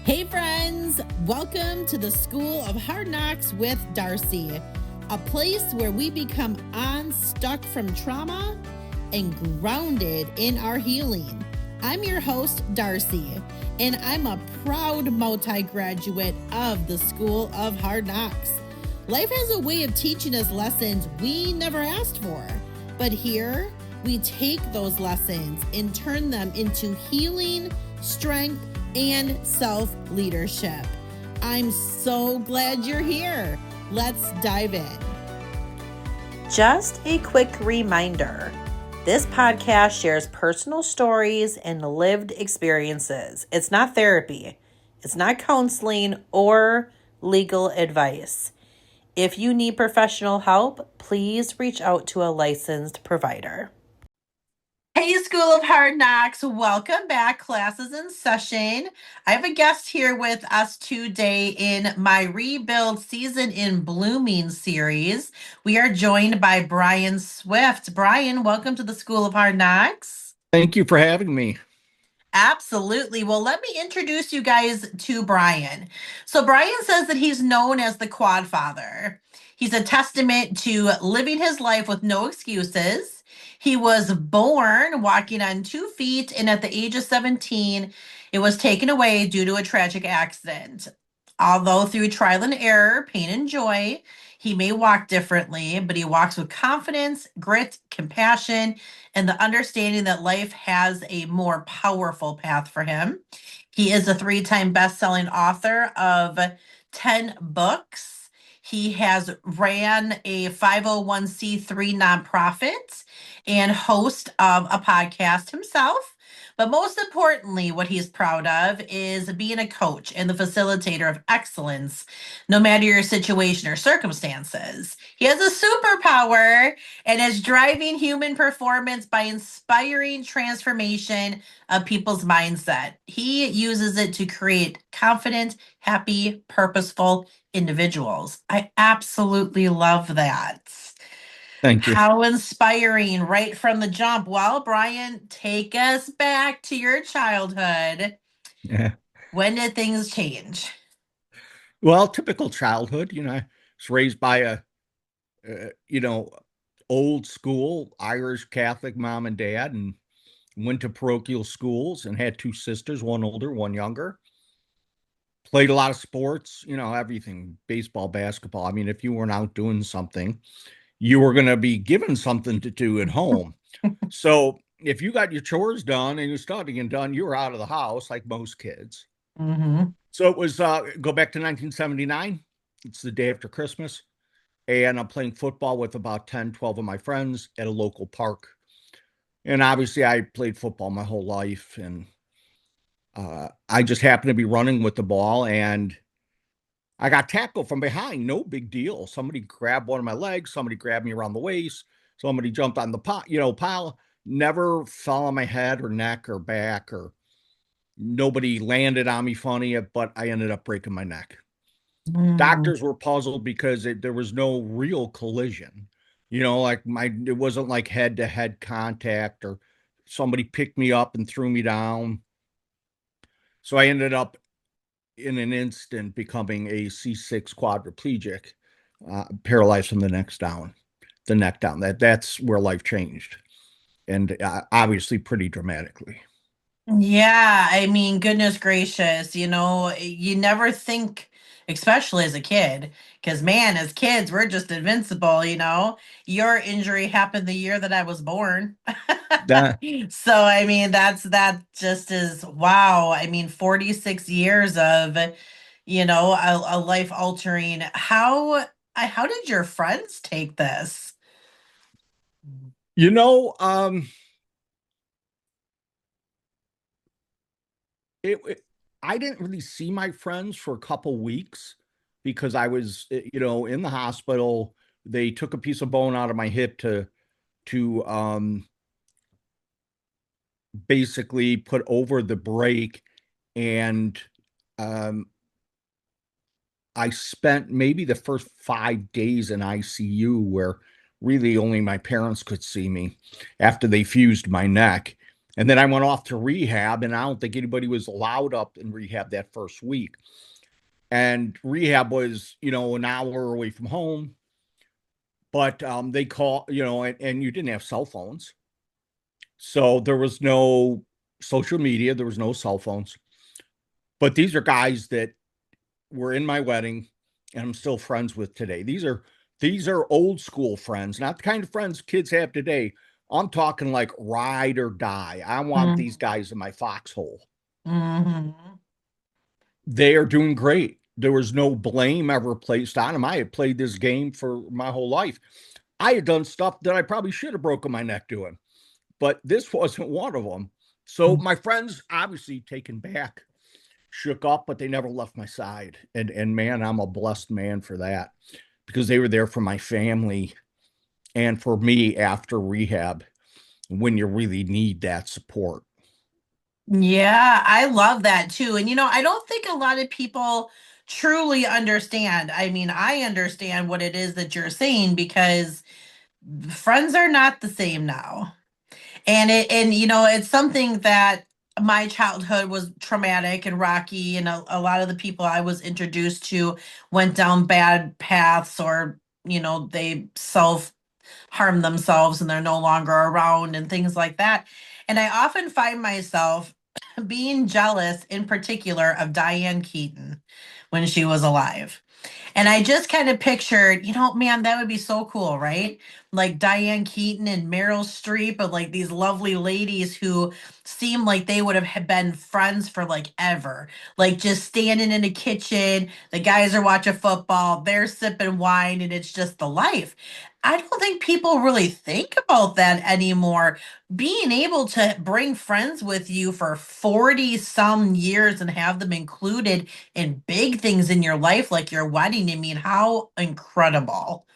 Hey friends, welcome to the School of Hard Knocks with Darcie, a place where we become unstuck from trauma and grounded in our healing. I'm your host, Darcie, and I'm a proud multi-graduate of the School of Hard Knocks. Life has a way of teaching us lessons we never asked for, but here we take those lessons and turn them into healing, strength, and self-leadership. I'm so glad you're here. Let's dive in. Just a quick reminder. This podcast shares personal stories and lived experiences. It's not therapy. It's not counseling or legal advice. If you need professional help, please reach out to a licensed provider. Hey, School of Hard Knocks. Welcome back. Classes in session. I have a guest here with us today in my Rebuild Season in Blooming series. We are joined by Brian Swift. Brian, welcome to the School of Hard Knocks. Thank you for having me. Absolutely. Well, let me introduce you guys to Brian. So, Brian says that he's known as the QuadFather. He's a testament to living his life with no excuses. He was born walking on 2 feet, and at the age of 17, it was taken away due to a tragic accident. Although through trial and error, pain and joy, he may walk differently, but he walks with confidence, grit, compassion, and the understanding that life has a more powerful path for him. He is a 3-time best-selling author of 10 books. He has ran a 501c3 nonprofit and host of a podcast himself. But most importantly, what he's proud of is being a coach and the facilitator of excellence, no matter your situation or circumstances. He has a superpower and is driving human performance by inspiring transformation of people's mindset. He uses it to create confident, happy, purposeful individuals. I absolutely love that. Thank you. How inspiring right from the jump. Well, Brian, take us back to your childhood. Yeah. When did things change? Well, typical childhood, I was raised by old school Irish Catholic mom and dad, and went to parochial schools and had 2 sisters, one older, one younger. Played a lot of sports, everything, baseball, basketball. I mean, if you weren't out doing something, you were going to be given something to do at home. So if you got your chores done and your studying done, you were out of the house like most kids. Mm-hmm. So it was, go back to 1979. It's the day after Christmas. And I'm playing football with about 10, 12 of my friends at a local park. And obviously I played football my whole life. And I just happened to be running with the ball, and I got tackled from behind. No big deal. Somebody grabbed one of my legs. Somebody grabbed me around the waist. Somebody jumped on the pile. Never fell on my head or neck or back, or nobody landed on me funny, but I ended up breaking my neck. Doctors were puzzled because there was no real collision. It wasn't like head-to-head contact or somebody picked me up and threw me down. So I ended up in an instant becoming a C6 quadriplegic, paralyzed from the neck down. That's where life changed, and obviously pretty dramatically. Yeah, I mean, goodness gracious, you never think, especially as a kid, because man, as kids, we're just invincible, Your injury happened the year that I was born. That, So, I mean, that just is wow. I mean, 46 years of, a life altering. How did your friends take this? you know, I didn't really see my friends for a couple weeks because I was, in the hospital. They took a piece of bone out of my hip to basically put over the break, and I spent maybe the first 5 days in ICU, where really only my parents could see me after they fused my neck. And then I went off to rehab, and I don't think anybody was allowed up in rehab that first week. And rehab was, an hour away from home, but they call, and you didn't have cell phones. So there was no social media, there was no cell phones. But these are guys that were in my wedding and I'm still friends with today. These are old school friends, not the kind of friends kids have today. I'm talking like ride or die. I want these guys in my foxhole. Mm-hmm. They are doing great. There was no blame ever placed on them. I had played this game for my whole life. I had done stuff that I probably should have broken my neck doing, but this wasn't one of them. So my friends, obviously taken back, shook up, but they never left my side. And man, I'm a blessed man for that, because they were there for my family and for me after rehab when you really need that support. Yeah, I love that too. And I don't think a lot of people truly understand. I mean, I understand what it is that you're saying because friends are not the same now. And it's something that my childhood was traumatic and rocky, and a lot of the people I was introduced to went down bad paths, or they self harm themselves and they're no longer around and things like that. And I often find myself being jealous, in particular, of Diane Keaton when she was alive. And I just kind of pictured, man, that would be so cool, right? Like Diane Keaton and Meryl Streep, and like these lovely ladies who seem like they would have been friends for like ever. Like just standing in the kitchen, the guys are watching football, they're sipping wine, and it's just the life. I don't think people really think about that anymore. Being able to bring friends with you for 40 some years and have them included in big things in your life, like your wedding. I mean, how incredible.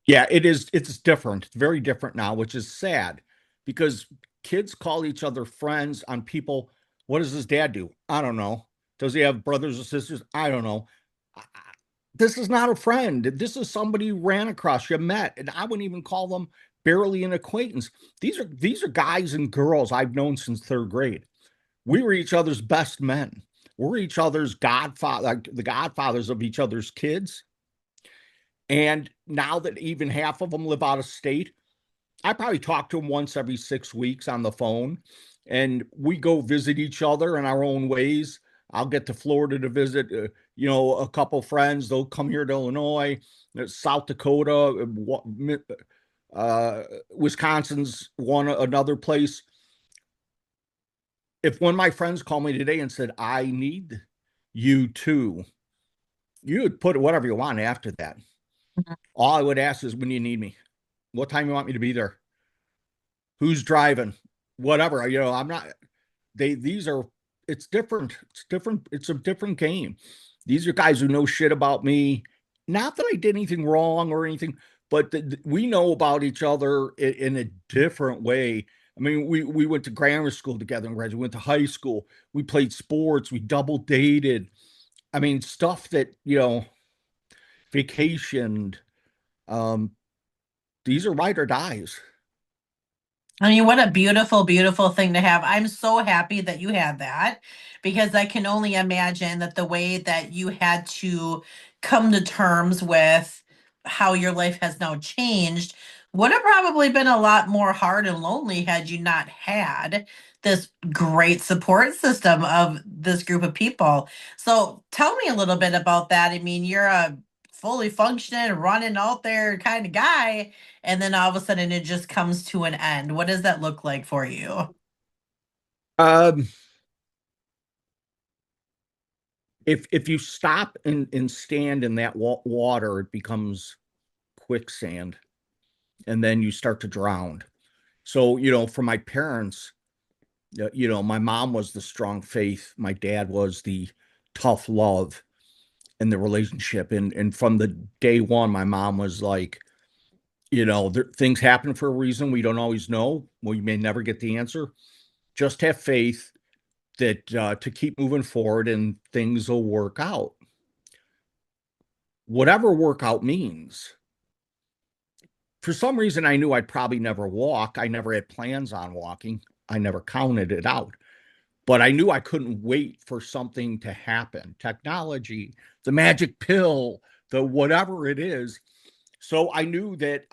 Yeah, it is. It's different. It's very different now, which is sad, because kids call each other friends on people. What does his dad do? I don't know. Does he have brothers or sisters? I don't know. This is not a friend. This is somebody you ran across, you met, and I wouldn't even call them barely an acquaintance. These are guys and girls I've known since third grade. We were each other's best men. We're each other's godfather, like the godfathers of each other's kids. And now that even half of them live out of state, I probably talk to them once every 6 weeks on the phone, and we go visit each other in our own ways. I'll get to Florida to visit, a couple friends. They'll come here to Illinois, South Dakota, Wisconsin's one another place. If one of my friends called me today and said, "I need you too," you would put whatever you want after that. All I would ask is, when you need me, what time you want me to be there, who's driving, whatever. I'm not. These are. It's different. It's different. It's a different game. These are guys who know shit about me. Not that I did anything wrong or anything, but we know about each other in a different way. I mean, we went to grammar school together and graduated. We went to high school. We played sports. We double dated. I mean, stuff that, vacationed. Um, these are ride or dies. I mean, what a beautiful, beautiful thing to have. I'm so happy that you had that, because I can only imagine that the way that you had to come to terms with how your life has now changed would have probably been a lot more hard and lonely had you not had this great support system of this group of people. So tell me a little bit about that. I mean, you're a fully functioning, running out there kind of guy, and then all of a sudden it just comes to an end. What does that look like for you? Um, if you stop and stand in that water, it becomes quicksand, and then you start to drown. So, for my parents, my mom was the strong faith, my dad was the tough love in the relationship. And from the day one, my mom was like, things happen for a reason. We don't always know. We may never get the answer. Just have faith that to keep moving forward and things will work out. Whatever workout means. For some reason, I knew I'd probably never walk. I never had plans on walking. I never counted it out. But I knew I couldn't wait for something to happen. Technology, the magic pill, the whatever it is. So I knew that,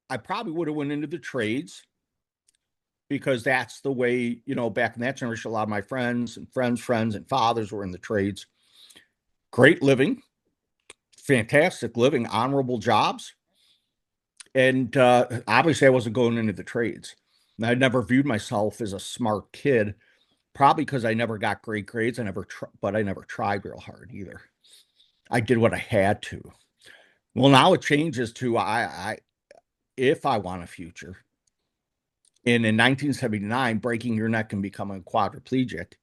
I probably would have went into the trades because that's the way, back in that generation, a lot of my friends and fathers were in the trades. Great living, fantastic living, honorable jobs. And obviously I wasn't going into the trades. I never viewed myself as a smart kid, probably because I never got great grades. But I never tried real hard either. I did what I had to. Well, now it changes to if I want a future. And in 1979, breaking your neck and becoming a quadriplegic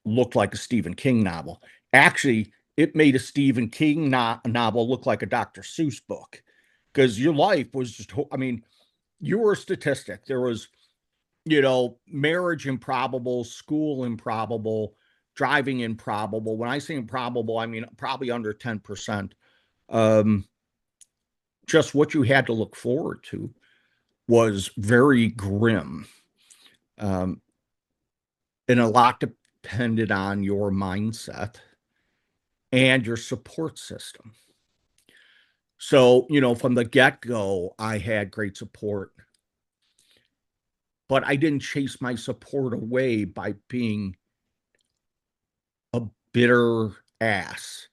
looked like a Stephen King novel. Actually, it made a Stephen King novel look like a Dr. Seuss book, because your life was just, you were a statistic. There was, marriage improbable, school improbable, driving improbable. When I say improbable, I mean probably under 10%. Just what you had to look forward to was very grim. And a lot depended on your mindset and your support system. So, from the get-go, I had great support, but I didn't chase my support away by being a bitter ass.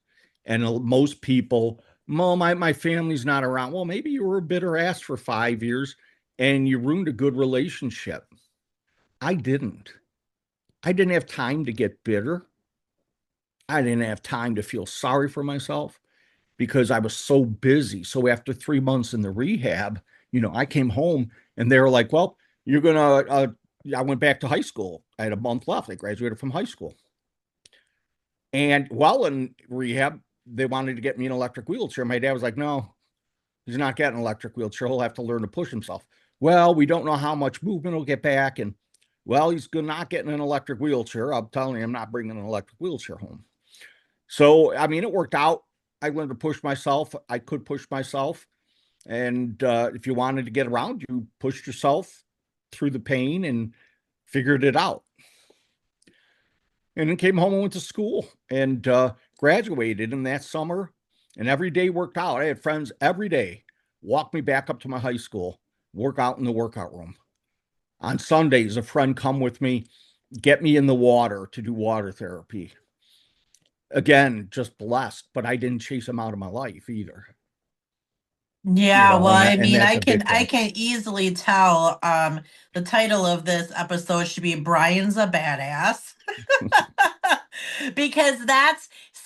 And most people, my family's not around. Well, maybe you were a bitter ass for 5 years and you ruined a good relationship. I didn't. I didn't have time to get bitter. I didn't have time to feel sorry for myself because I was so busy. So after 3 months in the rehab, I came home and they were like, well, you're going to, I went back to high school. I had a month left. I graduated from high school. And while in rehab, they wanted to get me an electric wheelchair. My dad was like, no, he's not getting an electric wheelchair. He'll have to learn to push himself. Well, we don't know how much movement he'll get back. And well, he's not getting an electric wheelchair. I'm telling you, I'm not bringing an electric wheelchair home. So, it worked out. I learned to push myself. I could push myself. And if you wanted to get around, you pushed yourself through the pain and figured it out. And then came home and went to school and graduated in that summer. And every day worked out. I had friends every day walk me back up to my high school, work out in the workout room. On Sundays, a friend come with me, get me in the water to do water therapy. Again, just blessed, but I didn't chase them out of my life either. Yeah, well, I mean, that's a big I thing. can easily tell the title of this episode should be Brian's a Badass. Because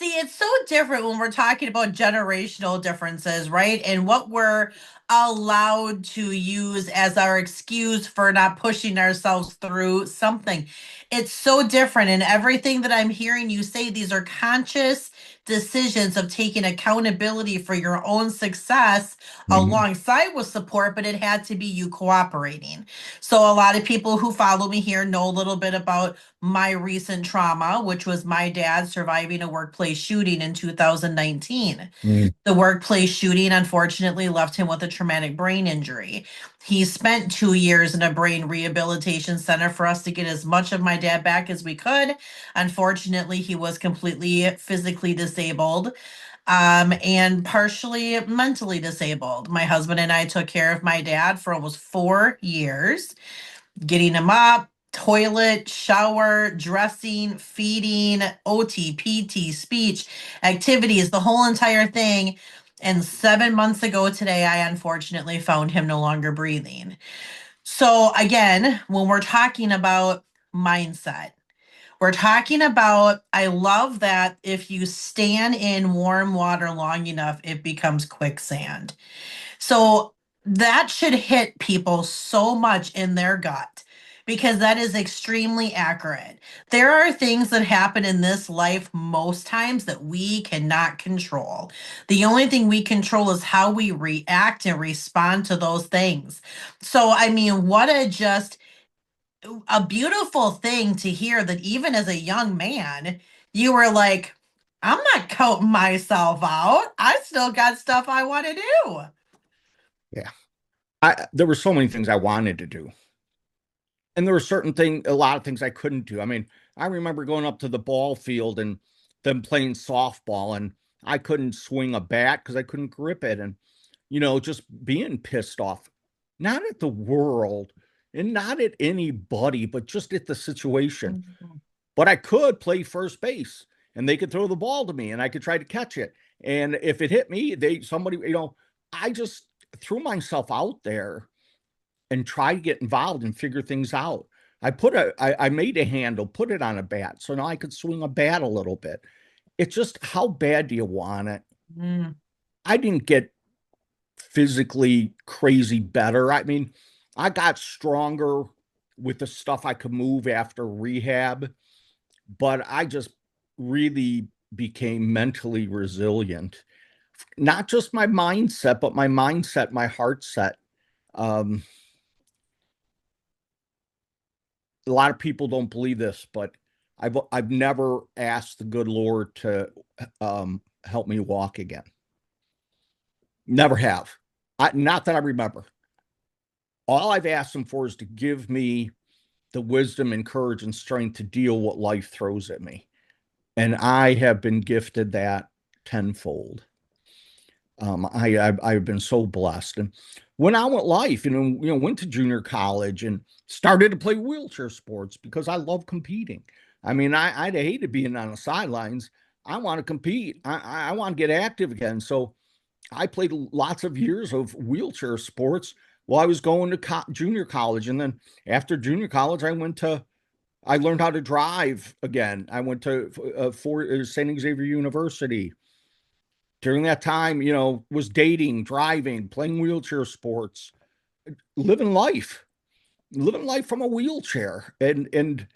it's so different when we're talking about generational differences, right? And what we're allowed to use as our excuse for not pushing ourselves through something. It's so different. And everything that I'm hearing you say, these are conscious decisions of taking accountability for your own success alongside with support, but it had to be you cooperating. So a lot of people who follow me here know a little bit about my recent trauma, which was my dad surviving a workplace shooting in 2019. The workplace shooting unfortunately left him with a traumatic brain injury. He spent 2 years in a brain rehabilitation center for us to get as much of my dad back as we could. Unfortunately, he was completely physically disabled and partially mentally disabled. My husband and I took care of my dad for almost 4 years, getting him up, toilet, shower, dressing, feeding, OT, PT, speech, activities, the whole entire thing. And 7 months ago today, I unfortunately found him no longer breathing. So again, when we're talking about mindset, we're talking about, I love that if you stand in warm water long enough, it becomes quicksand. So that should hit people so much in their gut because that is extremely accurate. There are things that happen in this life most times that we cannot control. The only thing we control is how we react and respond to those things. So, what a beautiful thing to hear that even as a young man, you were like, I'm not counting myself out. I still got stuff I want to do. Yeah. There were so many things I wanted to do. And there were a lot of things I couldn't do. I mean, I remember going up to the ball field and them playing softball, and I couldn't swing a bat because I couldn't grip it. And, just being pissed off, not at the world and not at anybody, but just at the situation. Mhm. But I could play first base and they could throw the ball to me and I could try to catch it. And if it hit me, I just threw myself out there and try to get involved and figure things out. I made a handle, put it on a bat, so now I could swing a bat a little bit. It's just, how bad do you want it? Mm. I didn't get physically crazy better. I mean, I got stronger with the stuff I could move after rehab, but I just really became mentally resilient. Not just my mindset, but my heart set. Um, a lot of people don't believe this, but I've never asked the good Lord to help me walk again. Never have. Not that I remember. All I've asked him for is to give me the wisdom and courage and strength to deal what life throws at me. And I have been gifted that tenfold. I've been so blessed, and went on with life, went to junior college and started to play wheelchair sports because I love competing. I mean, I'd hated being on the sidelines. I want to compete. I want to get active again. So I played lots of years of wheelchair sports while I was going to junior college, and then after junior college, I learned how to drive again. I went to St. Xavier University. During that time, was dating, driving, playing wheelchair sports, living life, from a wheelchair. And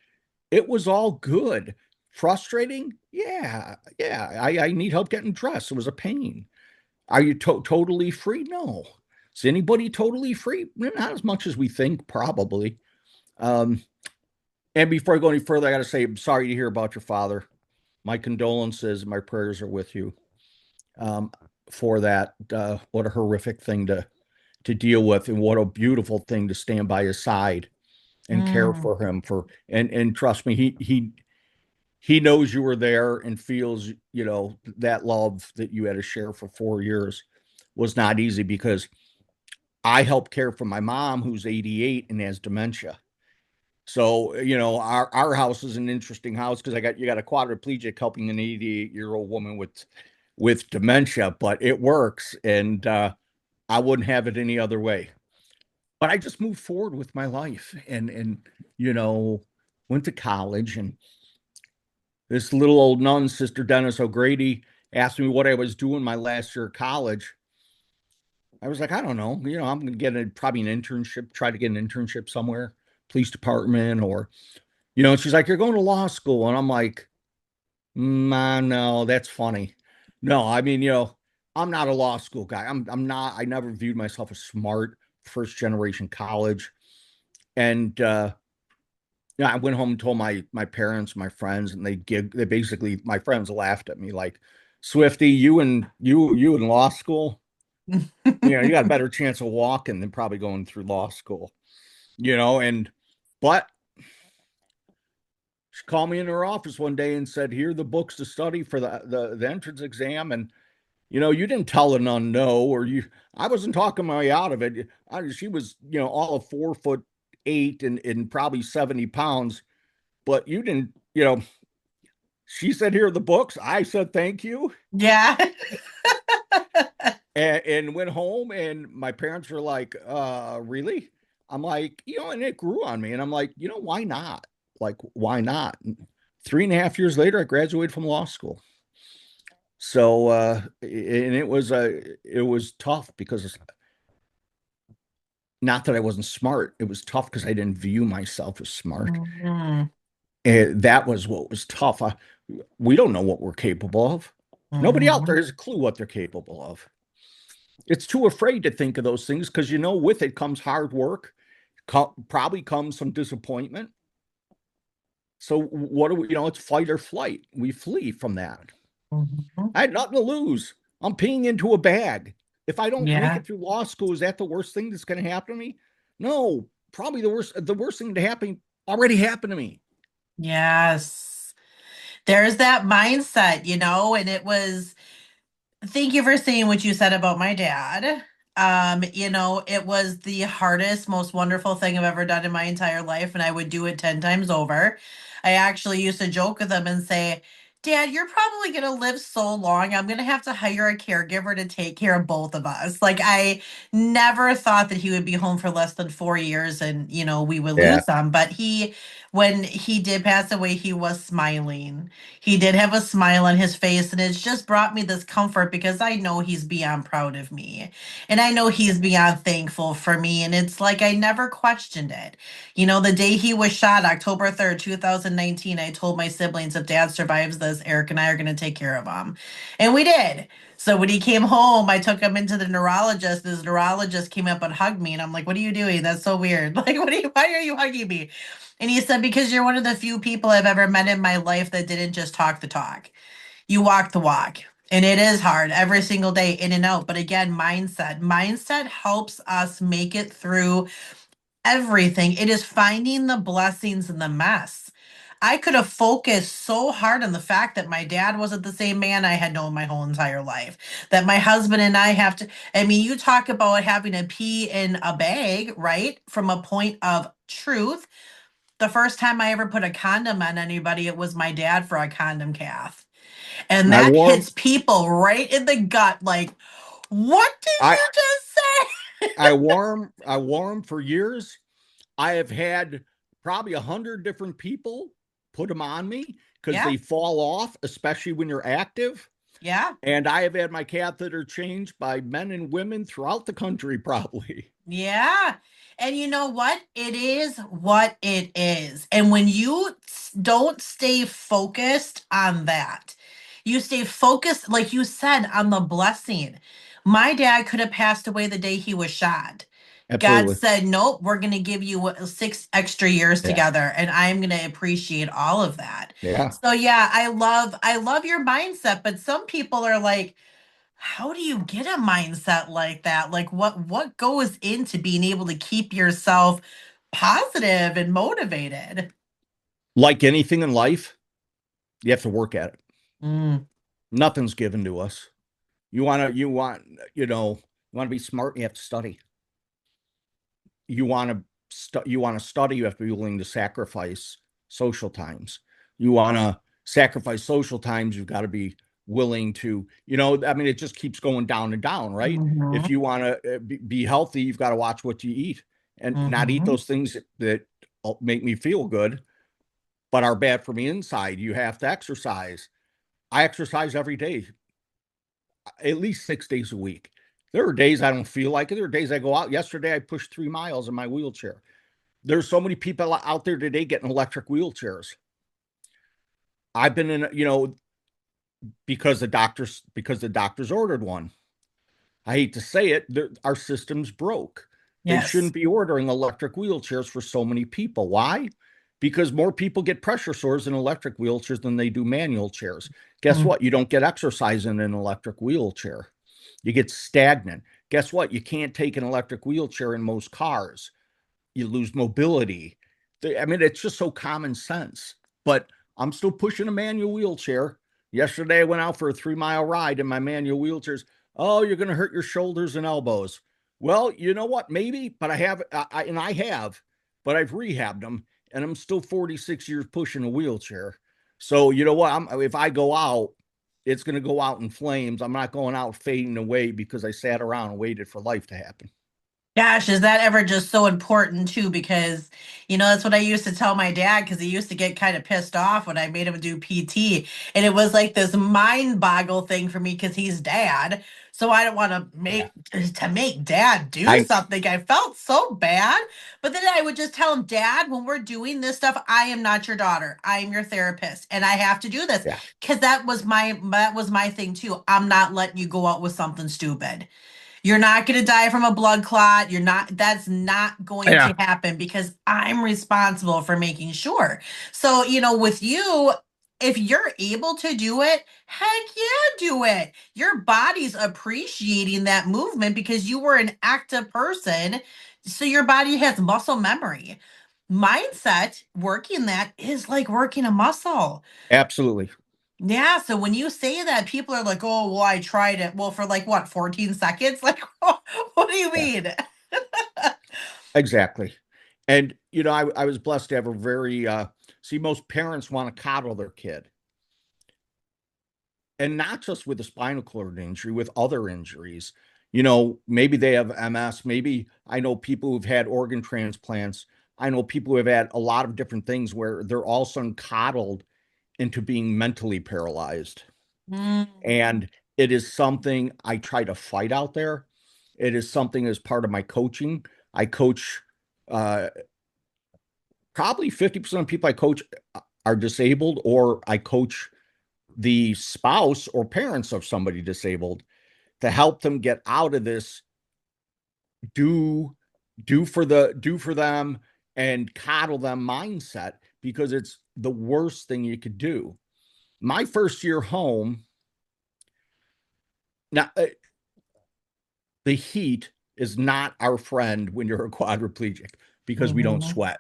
it was all good. Frustrating? Yeah. Yeah. I need help getting dressed. It was a pain. Are you totally free? No. Is anybody totally free? Not as much as we think, probably. And before I go any further, I got to say, I'm sorry to hear about your father. My condolences, my prayers are with you. For that. What a horrific thing to deal with, and what a beautiful thing to stand by his side and care for him. And trust me, he knows you were there and feels, that love that you had to share for 4 years was not easy, because I helped care for my mom, who's 88 and has dementia. So, our house is an interesting house because you got a quadriplegic helping an 88-year-old woman with dementia, but it works. And I wouldn't have it any other way. But I just moved forward with my life and went to college, and this little old nun, Sister Dennis O'Grady, asked me what I was doing my last year of college. I was like, I don't know. I'm going to get probably an internship, try to get an internship somewhere, police department, or, she's like, you're going to law school. And I'm like, no, that's funny. No, I mean, I'm not a law school guy. I'm not. I never viewed myself as smart, first generation college. And I went home and told my parents, my friends, and they basically, my friends laughed at me like, Swifty, you in law school, you got a better chance of walking than probably going through law school, but she called me in her office one day and said, here are the books to study for the entrance exam. And you didn't tell a nun no, I wasn't talking my way out of it. She was, all of 4'8" and probably 70 pounds, but you didn't, she said, here are the books. I said, thank you. Yeah. and went home, and my parents were like, really? I'm like, and it grew on me. And I'm like, why not? Like, why not? 3.5 years later, I graduated from law school. So, and it was tough, because not that I wasn't smart. It was tough because I didn't view myself as smart. Mm-hmm. And that was what was tough. We don't know what we're capable of. Mm-hmm. Nobody out there has a clue what they're capable of. It's too afraid to think of those things, because, with it comes hard work, probably comes some disappointment. So what do we, it's fight or flight. We flee from that. Mm-hmm. I had nothing to lose. I'm peeing into a bag. If I don't make Yeah. it through law school, is that the worst thing that's going to happen to me? No, probably the worst thing to happen already happened to me. Yes. There's that mindset, and thank you for saying what you said about my dad. It was the hardest, most wonderful thing I've ever done in my entire life, and I would do it 10 times over. I actually used to joke with him and say, Dad, you're probably going to live so long. I'm going to have to hire a caregiver to take care of both of us. Like, I never thought that he would be home for less than 4 years and, we would Yeah. lose him. But when he did pass away, he was smiling. He did have a smile on his face, and it's just brought me this comfort because I know he's beyond proud of me. And I know he's beyond thankful for me. And it's like I never questioned it. The day he was shot, October 3rd, 2019, I told my siblings, if dad survives this, Eric and I are going to take care of him. And we did. So when he came home, I took him into the neurologist. His neurologist came up and hugged me. And I'm like, what are you doing? That's so weird. Like, why are you hugging me? And he said, because you're one of the few people I've ever met in my life that didn't just talk the talk. You walk the walk. And it is hard every single day, in and out. But again, mindset. Mindset helps us make it through everything. It is finding the blessings in the mess. I could have focused so hard on the fact that my dad wasn't the same man I had known my whole entire life. That my husband and I have to, I mean, you talk about having to pee in a bag, right? From a point of truth. The first time I ever put a condom on anybody, it was my dad for a condom calf. And I that wore hits people right in the gut. Like, what did I you just say? I wore them for years. I have had probably 100 different people put them on me because Yeah, they fall off, especially when you're active. yeah. And I have had my catheter changed by men and women throughout the country, probably. Yeah. And you know what? It is what it is. And when you don't stay focused on that, you stay focused, like you said, on the blessing. My dad could have passed away the day he was shot. God Absolutely. said, nope, we're going to give you 6 extra years Yeah. together, and I'm going to appreciate all of that. Yeah. So yeah, I love your mindset, but some people are like, how do you get a mindset like that? Like what goes into being able to keep yourself positive and motivated? Like anything in life, you have to work at it. Mm, Nothing's given to us. You want to be smart, you have to study. You want to study, you have to be willing to sacrifice social times. You want to sacrifice social times, you've got to be willing to, I mean, it just keeps going down and down, right? If mhm, you want to be healthy, you've got to watch what you eat and not eat mhm, those things that make me feel good, but are bad for me inside. You have to exercise. I exercise every day, at least 6 days a week. There are days I don't feel like it. There are days I go out. Yesterday, I pushed 3 miles in my wheelchair. There's so many people out there today getting electric wheelchairs. I've been in, because the doctors ordered one. I hate to say it, our system's broke. They yes. shouldn't be ordering electric wheelchairs for so many people. Why? Because more people get pressure sores in electric wheelchairs than they do manual chairs. Guess Mm, what? You don't get exercise in an electric wheelchair. You get stagnant. Guess what? You can't take an electric wheelchair in most cars. You lose mobility. I mean, it's just so common sense. But I'm still pushing a manual wheelchair. Yesterday, I went out for a 3 mile ride in my manual wheelchairs. Oh, you're going to hurt your shoulders and elbows. Well, you know what? Maybe, but I have, but I've rehabbed them, and I'm still 46 years pushing a wheelchair. So you know what? If I go out, it's going to go out in flames. I'm not going out fading away because I sat around and waited for life to happen. Gosh, is that ever just so important too? Because, that's what I used to tell my dad because he used to get kind of pissed off when I made him do PT. And it was like this mind boggle thing for me because he's dad. So I don't want to Yeah. make dad do I something. I felt so bad. But then I would just tell him, Dad, when we're doing this stuff, I am not your daughter. I am your therapist. And I have to do this. Yeah. Because that was my thing too. I'm not letting you go out with something stupid. You're not going to die from a blood clot. That's not going to Yeah. happen because I'm responsible for making sure. So, with you, if you're able to do it, heck yeah, do it. Your body's appreciating that movement because you were an active person So your body has muscle memory. Mindset, working that is like working a muscle. Absolutely. Yeah, so when you say that, people are like, "Oh, well, I tried it." Well, for like what, 14 seconds? Like, what do you Yeah, mean? exactly. And, I was blessed to have a very, see, most parents want to coddle their kid. And not just with a spinal cord injury, with other injuries. Maybe they have MS. Maybe I know people who've had organ transplants. I know people who have had a lot of different things where they're all of a sudden coddled into being mentally paralyzed. Mm. And it is something I try to fight out there. It is something as part of my coaching. I coach, uh, probably 50% of people I coach are disabled, or I coach the spouse or parents of somebody disabled to help them get out of this do do for them and coddle them mindset, because it's the worst thing you could do. My first year home, now the heat is not our friend when you're a quadriplegic, because we don't Mhm. sweat.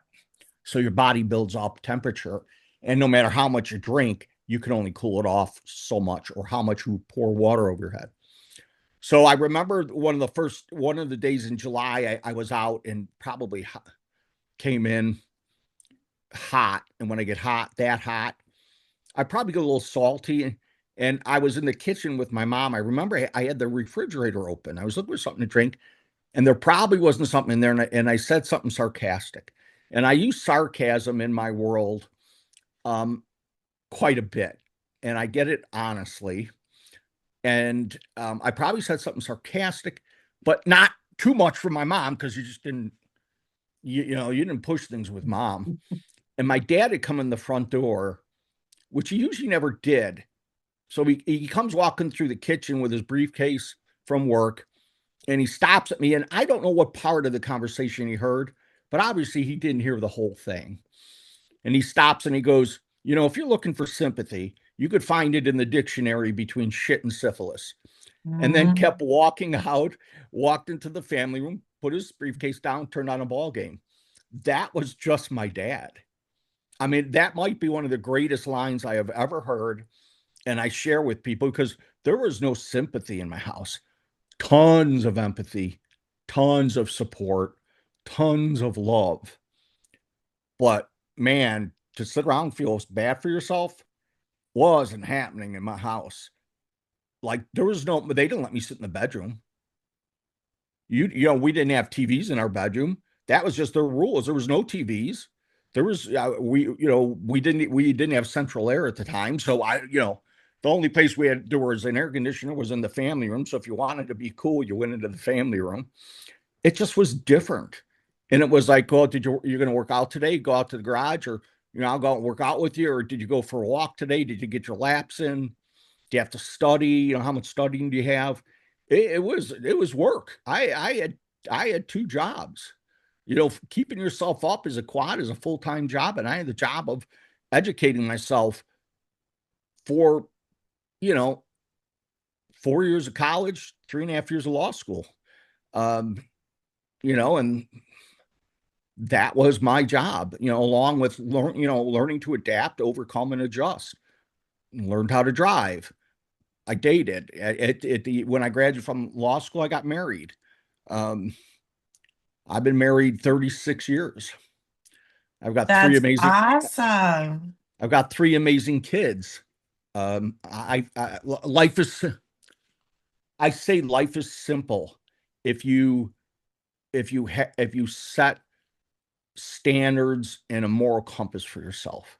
So your body builds up temperature, and no matter how much you drink, you can only cool it off so much, or how much you pour water over your head. So I remember one of the days in July, I was out and probably came in hot. And when I get that hot, I probably get a little salty. And I was in the kitchen with my mom. I remember I had the refrigerator open. I was looking for something to drink, and there probably wasn't something in there. And I said something sarcastic. And I use sarcasm in my world um, quite a bit. And I get it honestly. And I probably said something sarcastic, but not too much for my mom, because you just didn't, you didn't push things with mom. And my dad had come in the front door, which he usually never did. So he comes walking through the kitchen with his briefcase from work, and he stops at me. And I don't know what part of the conversation he heard, but obviously he didn't hear the whole thing. And he stops and he goes, if you're looking for sympathy, you could find it in the dictionary between shit and syphilis. And then Mhm. kept walking out, walked into the family room, put his briefcase down, turned on a ball game. That was just my dad. I mean, that might be one of the greatest lines I have ever heard. And I share with people, because there was no sympathy in my house. Tons of empathy, tons of support, tons of love. But man, to sit around and feel bad for yourself wasn't happening in my house. Like, they didn't let me sit in the bedroom. We didn't have TVs in our bedroom. That was just their rules. There was no TVs. There was we didn't have central air at the time. So the only place there was an air conditioner was in the family room. So if you wanted to be cool, you went into the family room. It just was different. And it was like, oh, you're going to work out today? Go out to the garage, or I'll go out and work out with you. Or did you go for a walk today? Did you get your laps in? Do you have to study? How much studying do you have? It was work. I had two jobs. Keeping yourself up as a quad is a full-time job, and I had the job of educating myself for, you know, 4 years of college, 3.5 years of law school. Um, and that was my job, along with learning to adapt, overcome, and adjust. Learned how to drive. I dated. When I graduated from law school, I got married. Um, I've been married 36 years. I've got three That's amazing. awesome. I've got three amazing kids. Life is. I say life is simple if you set standards and a moral compass for yourself.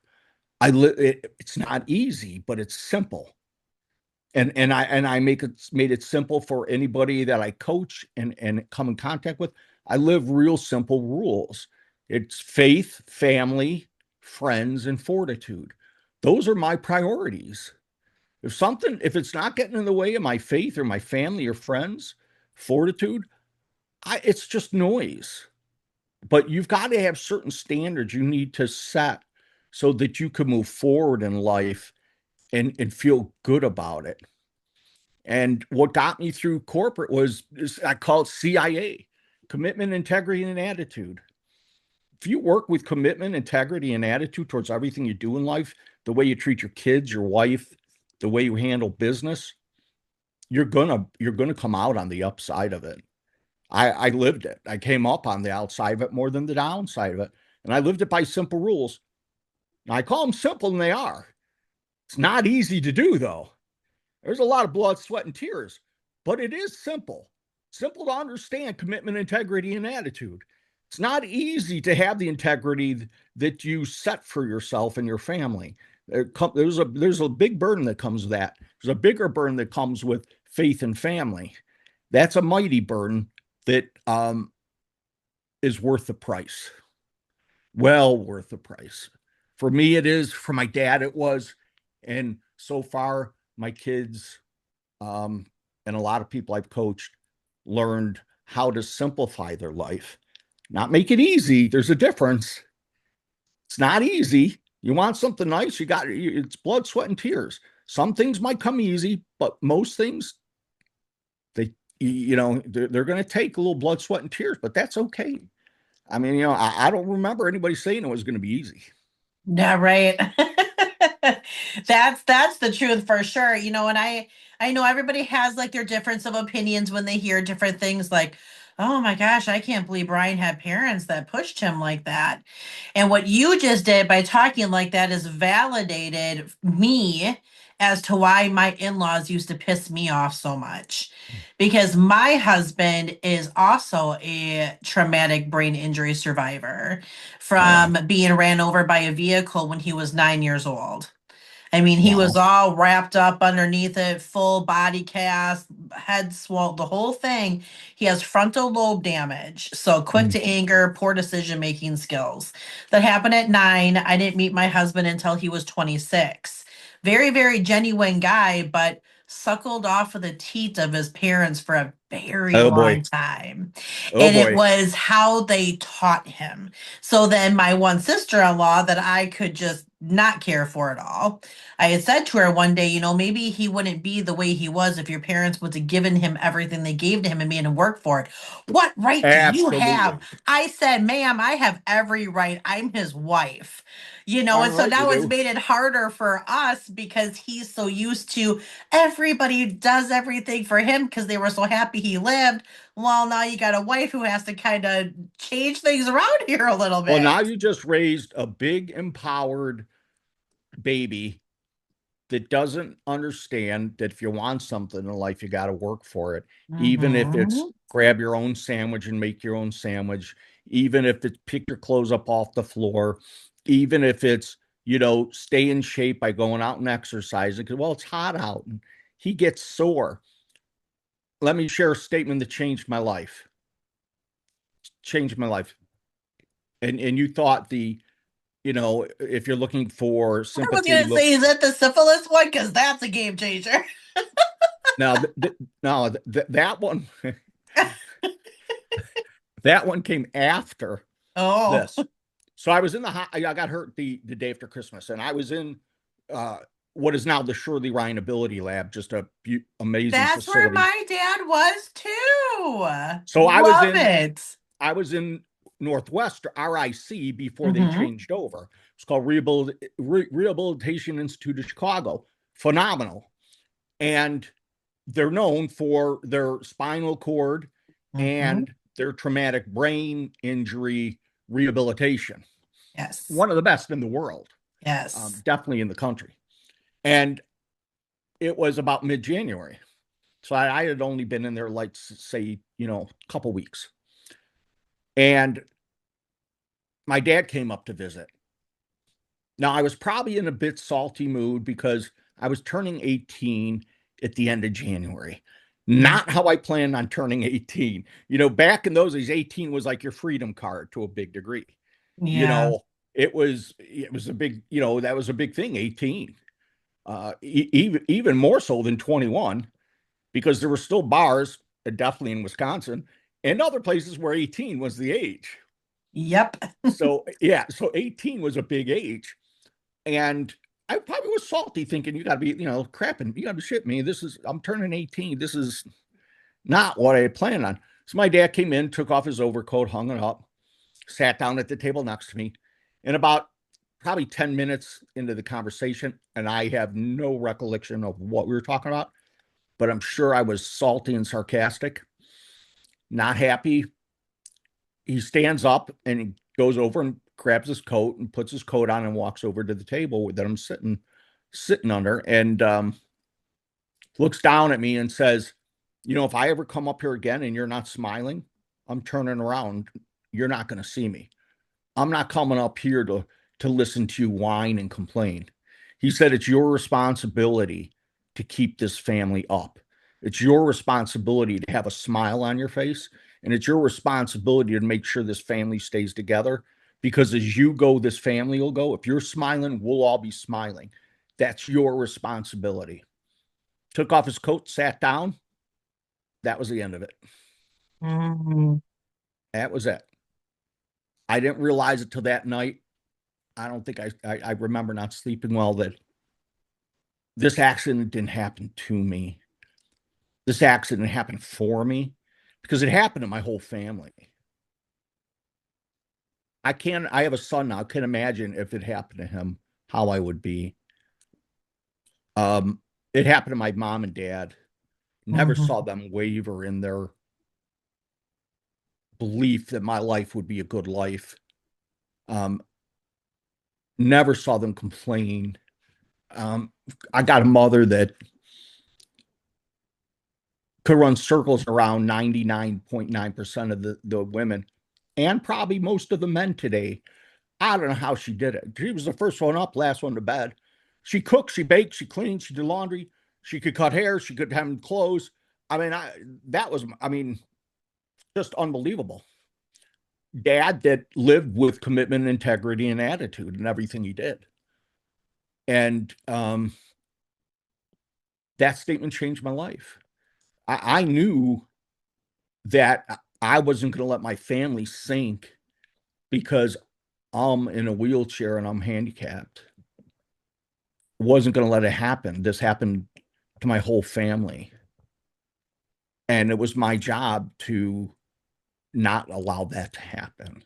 It's not easy, but it's simple. And I made it simple for anybody that I coach and come in contact with. I live real simple rules. It's faith, family, friends, and fortitude. Those are my priorities. If it's not getting in the way of my faith or my family or friends, fortitude, it's just noise. But you've got to have certain standards you need to set so that you can move forward in life and feel good about it. And what got me through corporate I call it CIA. commitment, integrity, and attitude. If you work with commitment, integrity, and attitude towards everything you do in life, the way you treat your kids, your wife, the way you handle business, you're gonna come out on the upside of it. I lived it. I came up on the outside of it more than the downside of it. And I lived it by simple rules. Now, I call them simple, and they are. It's not easy to do, though. There's a lot of blood, sweat, and tears, but it is simple. Simple to understand commitment, integrity, and attitude. It's not easy to have the integrity that you set for yourself and your family. There's a big burden that comes with that. There's a bigger burden that comes with faith and family. That's a mighty burden that is worth the price. Well worth the price. For me, it is. For my dad, it was. And so far, my kids and a lot of people I've coached learned how to simplify their life. Not make it easy. There's a difference. It's not easy. You want something nice, it's blood, sweat, and tears. Some things might come easy, but most things, they're going to take a little blood, sweat, and tears, but that's okay. I mean, I don't remember anybody saying it was going to be easy. Yeah, right. That's the truth for sure. And I know everybody has like their difference of opinions when they hear different things like, oh my gosh, I can't believe Brian had parents that pushed him like that. And what you just did by talking like that is validated me as to why my in-laws used to piss me off so much. Because my husband is also a traumatic brain injury survivor from being ran over by a vehicle when he was 9 years old. I mean, he was all wrapped up underneath it, full body cast, head swelled, the whole thing. He has frontal lobe damage. So quick to anger, poor decision making skills. That happened at 9. I didn't meet my husband until he was 26. Very, very genuine guy, but suckled off of the teat of his parents for a very long time. It was how they taught him. So then my one sister-in-law that I could just not care for at all, I had said to her one day, maybe he wouldn't be the way he was if your parents would have given him everything they gave to him and made him work for it. What right do you have? I said, ma'am, I have every right. I'm his wife. And so now it's made it harder for us because he's so used to everybody does everything for him because they were so happy he lived. Well, now you got a wife who has to kind of change things around here a little bit. Well, now you just raised a big, empowered baby that doesn't understand that if you want something in life, you got to work for it. Even if it's grab your own sandwich and make your own sandwich, even if it's pick your clothes up off the floor, even if it's, stay in shape by going out and exercising because, well, it's hot out and he gets sore. Let me share a statement that changed my life. And you thought if you're looking for sympathy. I was going to say, is it the syphilis one? Because that's a game changer. Now, that one, that one came after this. So I was in I got hurt the day after Christmas, and I was in what is now the Shirley Ryan Ability Lab, just a amazing That's facility. where my dad was too. So I was in Northwest RIC before they changed over. It's called Rehabilitation Institute of Chicago. Phenomenal. And they're known for their spinal cord and their traumatic brain injury rehabilitation. Yes. One of the best in the world. Yes. Definitely in the country. And it was about mid-January. So I had only been in there, like, say, a couple weeks. And my dad came up to visit. Now, I was probably in a bit salty mood because I was turning 18 at the end of January. Not how I planned on turning 18. Back in those days, 18 was like your freedom card to a big degree. Yeah. It was a big, that was a big thing, 18. Even more so than 21, because there were still bars, definitely in Wisconsin, and other places where 18 was the age. Yep. So 18 was a big age. And I probably was salty thinking, you got to be, crapping, you got to shit me. I'm turning 18. This is not what I had planned on. So my dad came in, took off his overcoat, hung it up, sat down at the table next to me. And about probably 10 minutes into the conversation, and I have no recollection of what we were talking about, but I'm sure I was salty and sarcastic, not happy. He stands up and he goes over and grabs his coat and puts his coat on and walks over to the table that I'm sitting under, and looks down at me and says, if I ever come up here again and you're not smiling, I'm turning around. You're not going to see me. I'm not coming up here to listen to you whine and complain. He said, it's your responsibility to keep this family up. It's your responsibility to have a smile on your face. And it's your responsibility to make sure this family stays together, because as you go, this family will go. If you're smiling, we'll all be smiling. That's your responsibility. Took off his coat, sat down. That was the end of it. Mm-hmm. That was it. I didn't realize it till that night. I don't think I remember not sleeping well, that this accident didn't happen to me. This accident happened for me, because it happened to my whole family. I have a son now. I can imagine if it happened to him, how I would be. It happened to my mom and dad. Never saw them waver in their belief that my life would be a good life. Never saw them complain. I got a mother that could run circles around 99.9% of the women, and probably most of the men today. I don't know how she did it. She was the first one up, last one to bed. She cooked, she baked, she cleaned, she did laundry. She could cut hair. She could have clothes. I mean, just unbelievable. Dad that lived with commitment, integrity, and attitude in everything he did. And that statement changed my life. I knew that I wasn't going to let my family sink because I'm in a wheelchair and I'm handicapped. Wasn't going to let it happen. This happened to my whole family. And it was my job to not allow that to happen.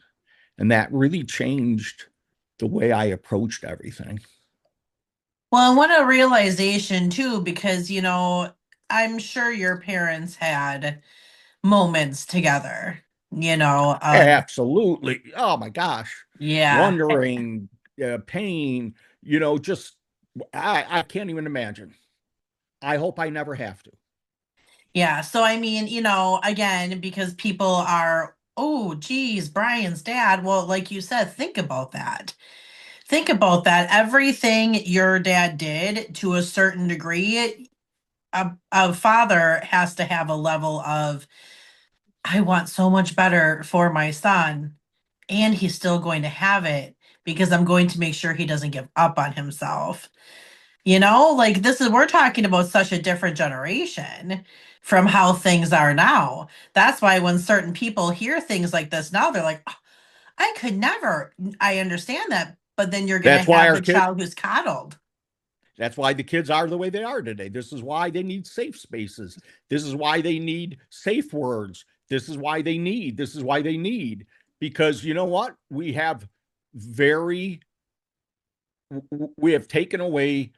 And that really changed the way I approached everything. Well, and what a realization too, because, I'm sure your parents had moments together, Absolutely. Oh my gosh. yeah. Wondering, pain, just, I can't even imagine. I hope I never have to. Yeah. So, I mean, again, because people are, oh, geez, Brian's dad. Well, like you said, think about that. Think about that. Everything your dad did to a certain degree, a father has to have a level of, I want so much better for my son, and he's still going to have it because I'm going to make sure he doesn't give up on himself. Like we're talking about such a different generation from how things are now. That's why when certain people hear things like this now, they're like, "Oh, I could never." I understand that, but then you're going That's to why have our the kids, child who's coddled. that's why the kids are the way they are today. This is why they need safe spaces. This is why they need safe words. This is why they need, because you know what? We have taken away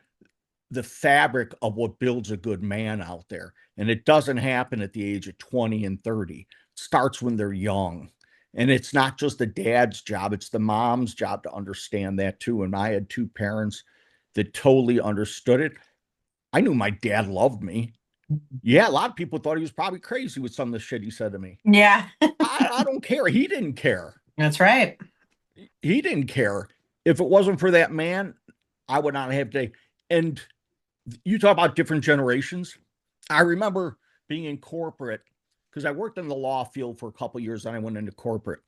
the fabric of what builds a good man out there. And it doesn't happen at the age of 20 and 30. It starts when they're young. And it's not just the dad's job, it's the mom's job to understand that too. And I had two parents that totally understood it. I knew my dad loved me. Yeah, a lot of people thought he was probably crazy with some of the shit he said to me. Yeah, I don't care. He didn't care. that's right. He didn't care. If it wasn't for that man, I would not have today. And you talk about different generations. I remember being in corporate because I worked in the law field for a couple of years, and I went into corporate.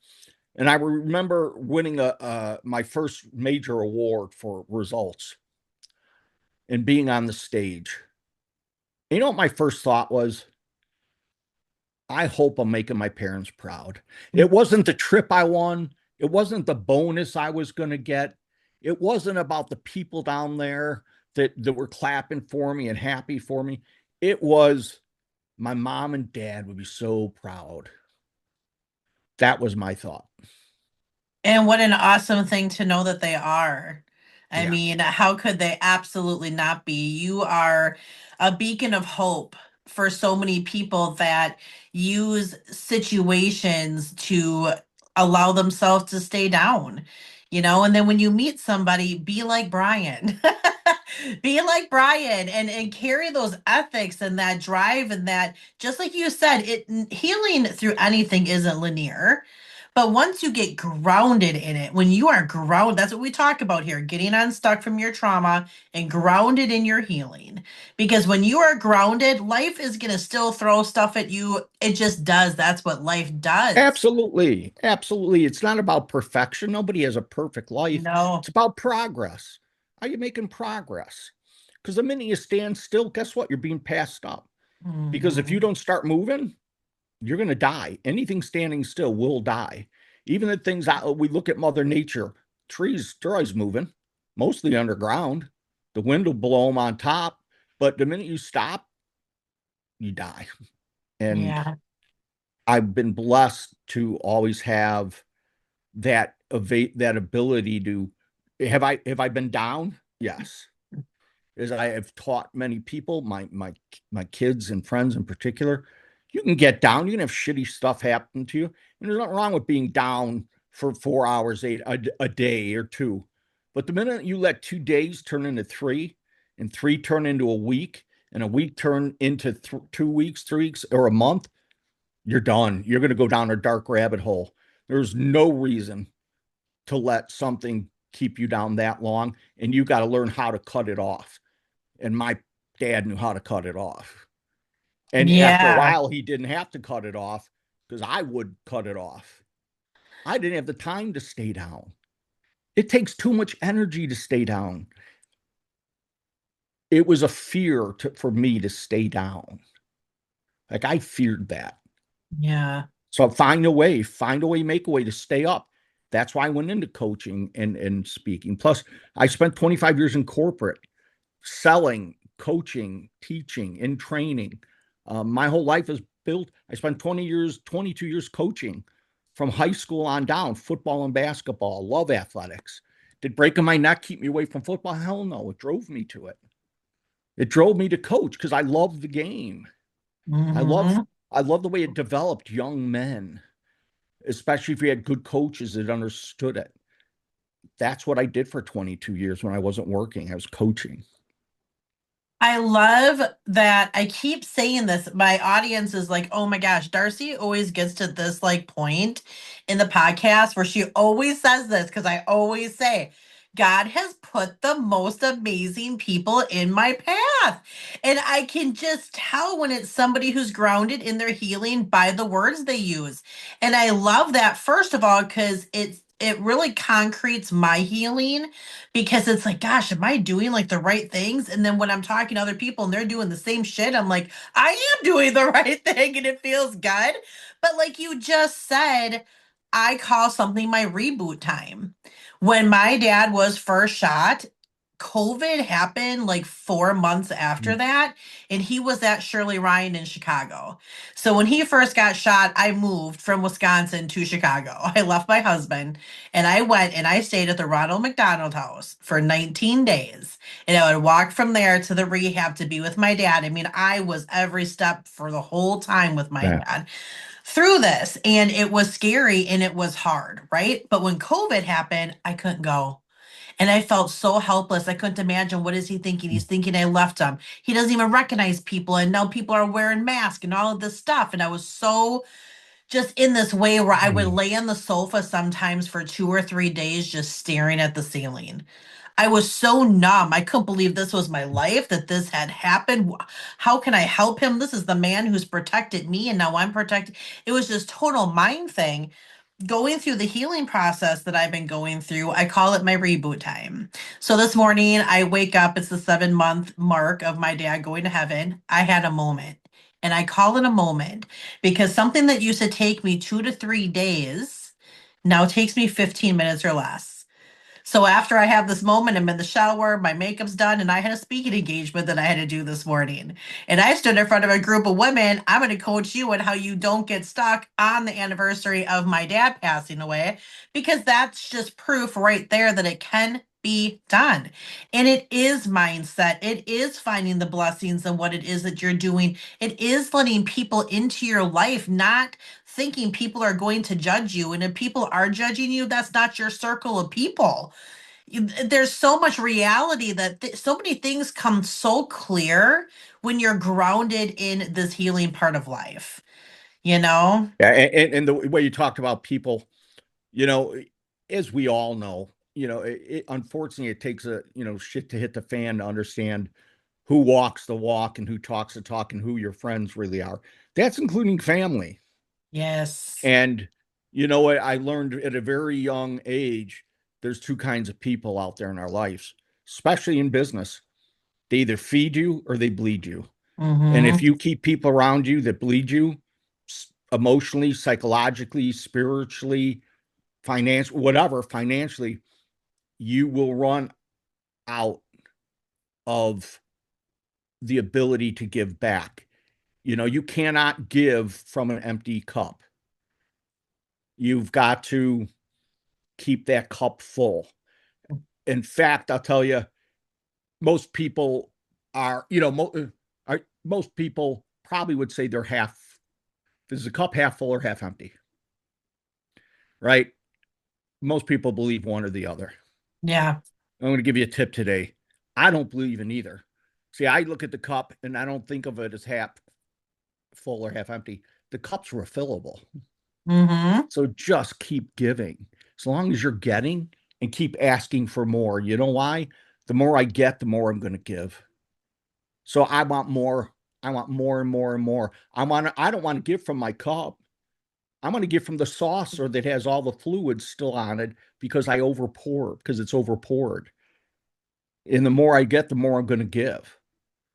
And I remember winning my first major award for results and being on the stage. You know what my first thought was? I hope I'm making my parents proud. It wasn't the trip I won. It wasn't the bonus I was going to get. It wasn't about the people down there that were clapping for me and happy for me. It was my mom and dad would be so proud. That was my thought. And what an awesome thing to know that they are. I Yeah. mean, how could they absolutely not be? You are a beacon of hope for so many people that use situations to allow themselves to stay down, and then when you meet somebody, be like Brian. Be like Brian and carry those ethics and that drive and that, just like you said, healing through anything isn't linear. But once you get grounded in it, when you are grounded, that's what we talk about here, getting unstuck from your trauma and grounded in your healing. Because when you are grounded, life is going to still throw stuff at you. It just does. That's what life does. Absolutely. Absolutely. It's not about perfection. Nobody has a perfect life. No. It's about progress. Are you making progress? Because the minute you stand still, guess what? You're being passed up. Because if you Mhm. don't start moving, you're going to die. Anything standing still will die. Even the things that we look at Mother Nature, trees, they're always moving, mostly underground. The wind will blow them on top. But the minute you stop, you die. And Yeah. I've been blessed to always have that ability to have I been down? Yes. As I have taught many people, my kids and friends in particular, you can get down, you can have shitty stuff happen to you. And there's nothing wrong with being down for 4 hours, a day or two. But the minute you let 2 days turn into three, and three turn into a week, and a week turn into 2 weeks, 3 weeks, or a month, you're done. You're going to go down a dark rabbit hole. There's no reason to let something keep you down that long, and you got to learn how to cut it off. And my dad knew how to cut it off. And after a Yeah. while, he didn't have to cut it off because I would cut it off. I didn't have the time to stay down. It takes too much energy to stay down. It was a fear for me to stay down. Like I feared that. Yeah. So find a way, make a way to stay up. That's why I went into coaching and speaking. Plus, I spent 25 years in corporate, selling, coaching, teaching, and training. My whole life is built. I spent 20 years, 22 years coaching from high school on down, football and basketball, love athletics. Did breaking my neck keep me away from football? Hell no. It drove me to it. It drove me to coach because I love the game. I love Hmm. I love the way it developed young men, especially if you had good coaches that understood it. That's what I did for 22 years when I wasn't working. I was coaching. I love that. I keep saying this. My audience is like, oh my gosh, Darcie always gets to this like point in the podcast where she always says this because I always say, God has put the most amazing people in my path. And I can just tell when it's somebody who's grounded in their healing by the words they use. And I love that, first of all, because it really concretes my healing, because it's like, gosh, am I doing like the right things? And then when I'm talking to other people and they're doing the same shit, I'm like, I am doing the right thing and it feels good. But like you just said, I call something my reboot time. When my dad was first shot, COVID happened like 4 months after that, and he was at Shirley Ryan in Chicago. So when he first got shot, I moved from Wisconsin to Chicago. I left my husband and I went and I stayed at the Ronald McDonald House for 19 days. And I would walk from there to the rehab to be with my dad. I mean, I was every step for the whole time with my Yeah. dad through this. And it was scary and it was hard, right? But when COVID happened, I couldn't go. And I felt so helpless. I couldn't imagine, what is he thinking? He's thinking I left him. He doesn't even recognize people. And now people are wearing masks and all of this stuff. And I was so just in this way where I would lay on the sofa sometimes for 2 or 3 days just staring at the ceiling. I was so numb. I couldn't believe this was my life, that this had happened. How can I help him? This is the man who's protected me, and now I'm protected. It was just total mind thing. Going through the healing process that I've been going through, I call it my reboot time. So this morning I wake up, it's the 7 month mark of my dad going to heaven. I had a moment, and I call it a moment because something that used to take me 2 to 3 days now takes me 15 minutes or less. So after I have this moment, I'm in the shower, my makeup's done, and I had a speaking engagement that I had to do this morning. And I stood in front of a group of women. I'm going to coach you on how you don't get stuck on the anniversary of my dad passing away, because that's just proof right there that it can be done. And it is mindset. It is finding the blessings in what it is that you're doing. It is letting people into your life, not thinking people are going to judge you. And if people are judging you, that's not your circle of people. There's so much reality that so many things come so clear when you're grounded in this healing part of life, you know? Yeah, and the way you talked about people, you know, as we all know, unfortunately it takes a shit to hit the fan to understand who walks the walk and who talks the talk and who your friends really are. That's including family. Yes. And you know what I learned at a very young age, there's two kinds of people out there in our lives, especially in business. They either feed you or they bleed you. And Mm-hmm. if you keep people around you that bleed you emotionally, psychologically, spiritually, financially, you will run out of the ability to give back. You cannot give from an empty cup. You've got to keep that cup full. In fact, I'll tell you, most people are, most people probably would say they're half, is the cup half full or half empty? Right? Most people believe one or the other. Yeah. I'm going to give you a tip today. I don't believe in either. See, I look at the cup and I don't think of it as half full or half empty. The cup's refillable. Mm-hmm. So just keep giving. As long as you're getting and keep asking for more. You know why? The more I get, the more I'm going to give. So I want more. I want more and more and more. I don't want to give from my cup. I want to give from the saucer that has all the fluids still on it because I overpour because it's overpoured. And the more I get, the more I'm going to give.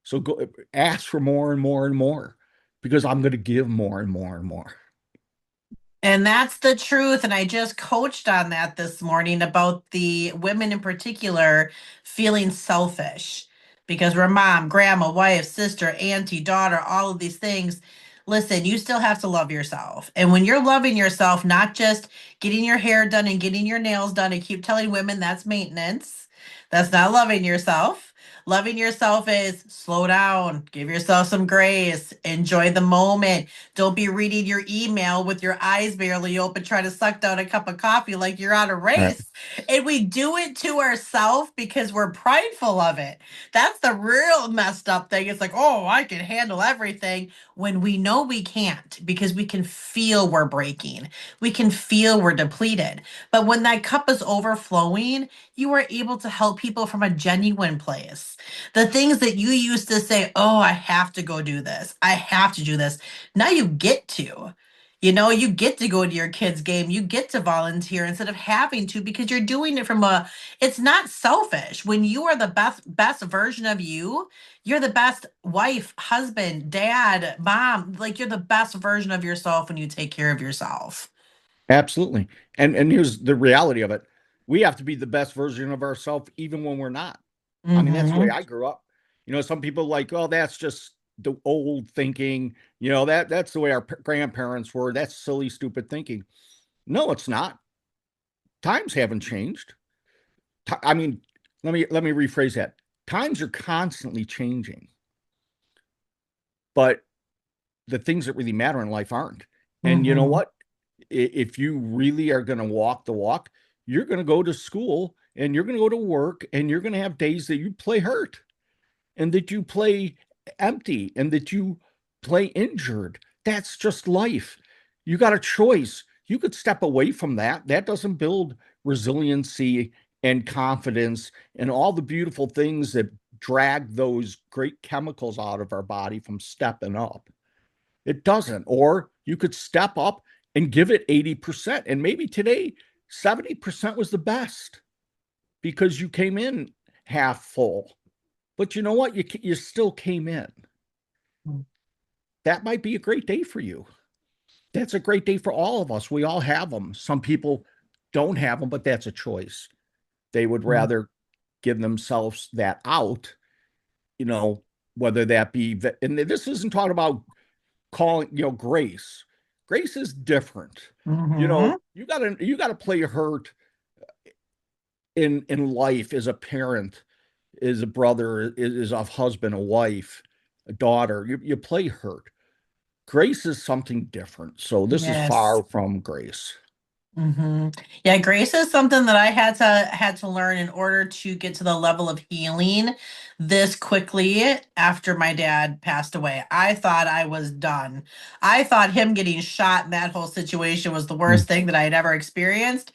So go ask for more and more and more because I'm going to give more and more and more. And that's the truth. And I just coached on that this morning about the women in particular feeling selfish because we're mom, grandma, wife, sister, auntie, daughter, all of these things. Listen, you still have to love yourself. And when you're loving yourself, not just getting your hair done and getting your nails done, and keep telling women that's maintenance, that's not loving yourself. Loving yourself is slow down, give yourself some grace, enjoy the moment. Don't be reading your email with your eyes barely open, trying to suck down a cup of coffee like you're on a Right. race. And we do it to ourselves because we're prideful of it. That's the real messed up thing. It's like, oh, I can handle everything when we know we can't because we can feel we're breaking. We can feel we're depleted. But when that cup is overflowing, you are able to help people from a genuine place. The things that you used to say, oh, I have to go do this. I have to do this. Now you get to. You get to go to your kids' game. You get to volunteer instead of having to because you're doing it from it's not selfish. When you are the best version of you, you're the best wife, husband, dad, mom. Like you're the best version of yourself when you take care of yourself. Absolutely. And here's the reality of it. We have to be the best version of ourselves even when we're not. I mean, that's the way Mm-hmm. I grew up. Some people like, oh, that's just the old thinking. That's the way our grandparents were. That's silly, stupid thinking. No, it's not. Times haven't changed. I mean, let me rephrase that. Times are constantly changing, but the things that really matter in life aren't. And you know Mm-hmm. what? If you really are going to walk the walk, you're going to go to school and you're going to go to work and you're going to have days that you play hurt and that you play empty and that you play injured. That's just life. You got a choice. You could step away from that. That doesn't build resiliency and confidence and all the beautiful things that drag those great chemicals out of our body from stepping up. It doesn't. Or you could step up and give it 80%. And maybe today, 70% was the best because you came in half full. But you know what? You still came in. That might be a great day for you. That's a great day for all of us. We all have them. Some people don't have them, but that's a choice. They would rather give themselves that out, whether that be, and this isn't talking about calling, grace. Grace is different. Mm-hmm. You gotta play hurt in life as a parent, as a brother, as a husband, a wife, a daughter. You play hurt. Grace is something different. So this is Yes. far from grace. Yeah, grace is something that I had to learn in order to get to the level of healing this quickly after my dad passed away. I thought I was done. I thought him getting shot in that whole situation was the worst thing that I had ever experienced.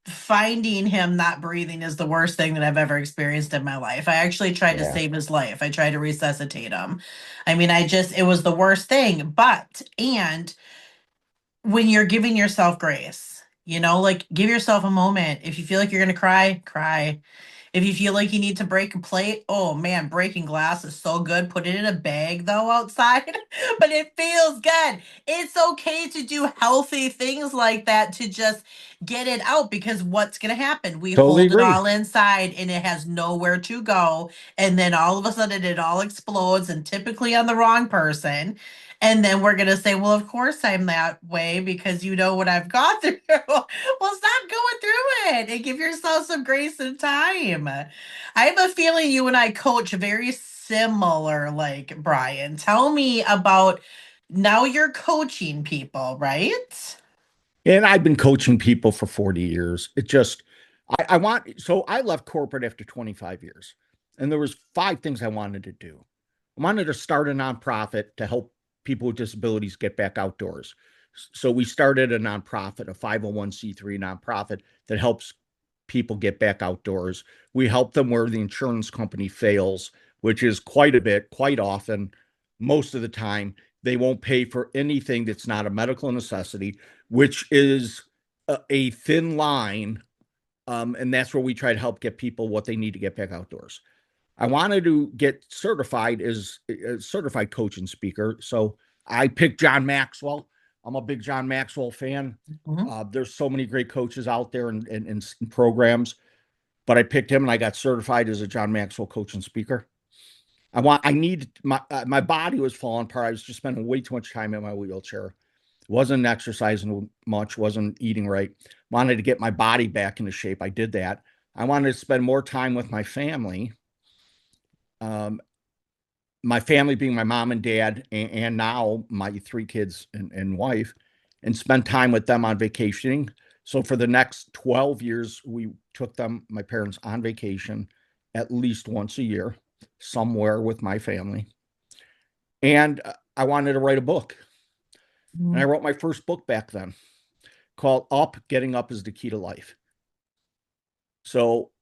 Finding him not breathing is the worst thing that I've ever experienced in my life. I actually tried to Yeah. save his life. I tried to resuscitate him. I mean, it was the worst thing. And when you're giving yourself grace, like give yourself a moment. If you feel like you're going to cry, cry. If you feel like you need to break a plate, oh man, breaking glass is so good. Put it in a bag though outside, but it feels good. It's okay to do healthy things like that to just get it out because what's going to happen? We Totally hold it agree. all inside and it has nowhere to go. And then all of a sudden it all explodes and typically on the wrong person. And then we're going to say, well, of course I'm that way because you know what I've gone through. Well, stop going through it and give yourself some grace and time. I have a feeling you and I coach very similar, like Brian. Tell me about now you're coaching people, right? And I've been coaching people for 40 years. So I left corporate after 25 years. And there was 5 things I wanted to do. I wanted to start a nonprofit to help people with disabilities get back outdoors. So we started a nonprofit, a 501c3 nonprofit that helps people get back outdoors. We help them where the insurance company fails, which is quite a bit, quite often. Most of the time, they won't pay for anything that's not a medical necessity, which is a thin line. And that's where we try to help get people what they need to get back outdoors. I wanted to get certified as a certified coach and speaker. So I picked John Maxwell. I'm a big John Maxwell fan. Mhm. There's so many great coaches out there and programs, but I picked him and I got certified as a John Maxwell coach and speaker. I need my body was falling apart. I was just spending way too much time in my wheelchair. Wasn't exercising much, wasn't eating right. Wanted to get my body back into shape. I did that. I wanted to spend more time with my family. My family being my mom and dad, and now my 3 kids and wife, and spend time with them on vacationing. So for the next 12 years, we took my parents, on vacation at least once a year, somewhere with my family. And I wanted to write a book. And I wrote my first book back then called Getting Up is the Key to Life. So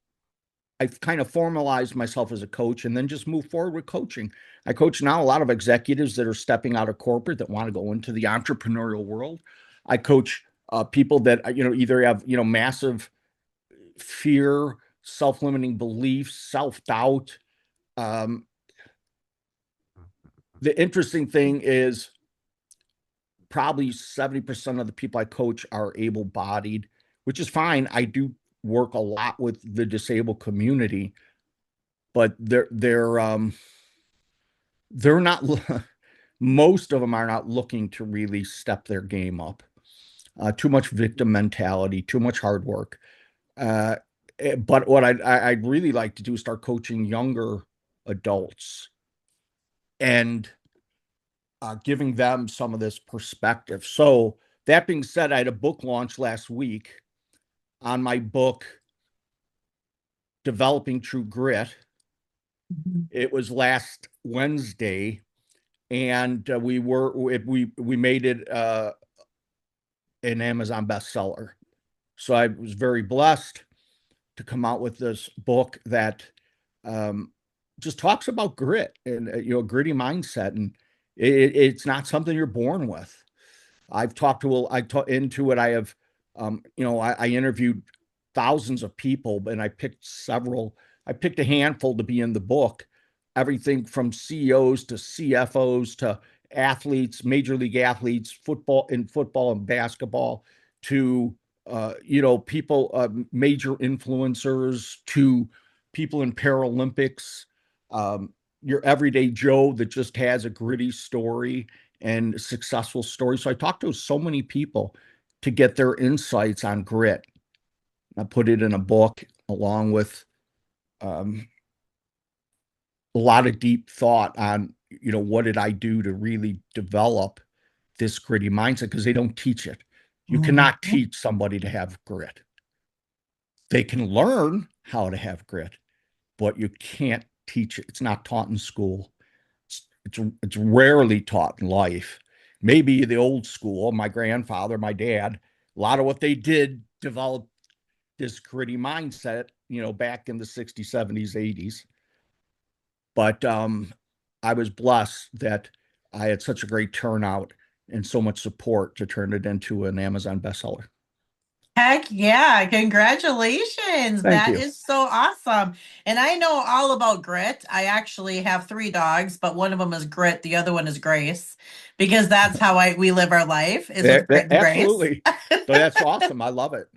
I've kind of formalized myself as a coach and then just move forward with coaching. I coach now a lot of executives that are stepping out of corporate that want to go into the entrepreneurial world. I coach people that, either have, massive fear, self-limiting beliefs, self-doubt. The interesting thing is probably 70% of the people I coach are able-bodied, which is fine. I do work a lot with the disabled community, but they're not most of them are not looking to really step their game up. Too much victim mentality, too much hard work. But what I'd really like to do is start coaching younger adults and giving them some of this perspective. So that being said, I had a book launch last week on my book, Developing True Grit. It was last Wednesday, and we made it an Amazon bestseller. So I was very blessed to come out with this book that just talks about grit and a gritty mindset, and it's not something you're born with. I've talked to I talked into it. I have I interviewed thousands of people, and I picked a handful to be in the book. Everything from CEOs to CFOs to athletes, major league athletes, football and basketball, to people, major influencers to people in Paralympics, your everyday Joe that just has a gritty story and a successful story. So I talked to so many people to get their insights on grit. I put it in a book along with a lot of deep thought on, what did I do to really develop this gritty mindset? Because they don't teach it. You cannot teach somebody to have grit. They can learn how to have grit, but you can't teach it. It's not taught in school. It's rarely taught in life. Maybe the old school, my grandfather, my dad, a lot of what they did develop this gritty mindset, back in the 60s, 70s, 80s. But I was blessed that I had such a great turnout and so much support to turn it into an Amazon bestseller. Heck yeah. Congratulations. Thank That you. is so awesome. And I know all about grit. I actually have 3 dogs, but one of them is Grit, the other one is Grace, because that's how we live our life is with grit and grace. Absolutely. So that's awesome. I love it.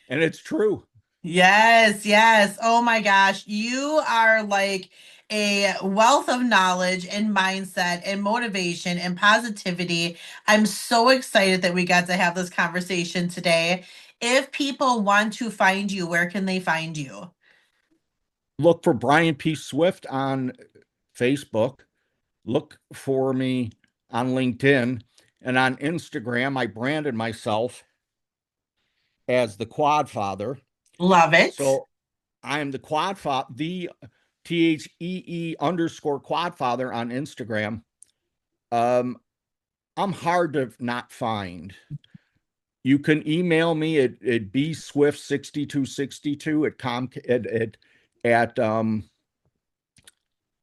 And it's true. Yes, yes. Oh my gosh. You are like a wealth of knowledge and mindset and motivation and positivity. I'm so excited that we got to have this conversation today. If people want to find you, where can they find you? Look for Brian P. Swift on Facebook. Look for me on LinkedIn. And on Instagram, I branded myself as the QuadFather. Love it. So I am the QuadFather, the THEE_QuadFather on Instagram. I'm hard to not find. You can email me at bswift6262 at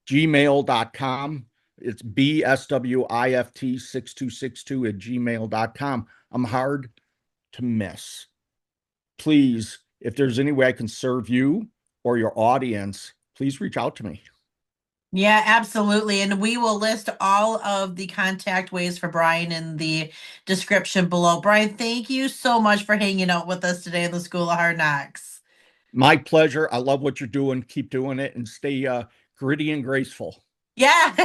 gmail.com. It's BSWIFT6262 at gmail.com. I'm hard to miss. Please, if there's any way I can serve you or your audience, please reach out to me. Yeah, absolutely. And we will list all of the contact ways for Brian in the description below. Brian, thank you so much for hanging out with us today in the School of Hard Knocks. My pleasure. I love what you're doing. Keep doing it and stay gritty and graceful. Yeah.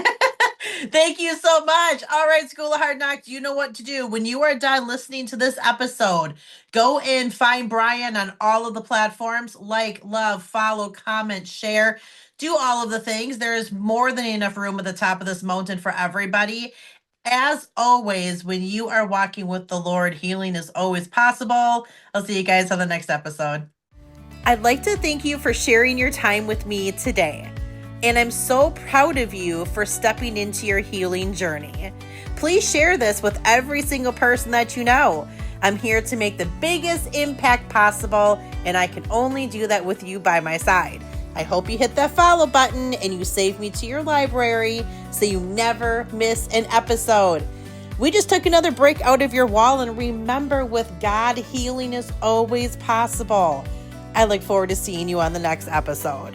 Thank you so much. All right, School of Hard Knocks, you know what to do. When you are done listening to this episode, go and find Brian on all of the platforms. Like, love, follow, comment, share. Do all of the things. There is more than enough room at the top of this mountain for everybody. As always, when you are walking with the Lord, healing is always possible. I'll see you guys on the next episode. I'd like to thank you for sharing your time with me today. And I'm so proud of you for stepping into your healing journey. Please share this with every single person that you know. I'm here to make the biggest impact possible, and I can only do that with you by my side. I hope you hit that follow button and you save me to your library so you never miss an episode. We just took another break out of your wall, and remember, with God, healing is always possible. I look forward to seeing you on the next episode.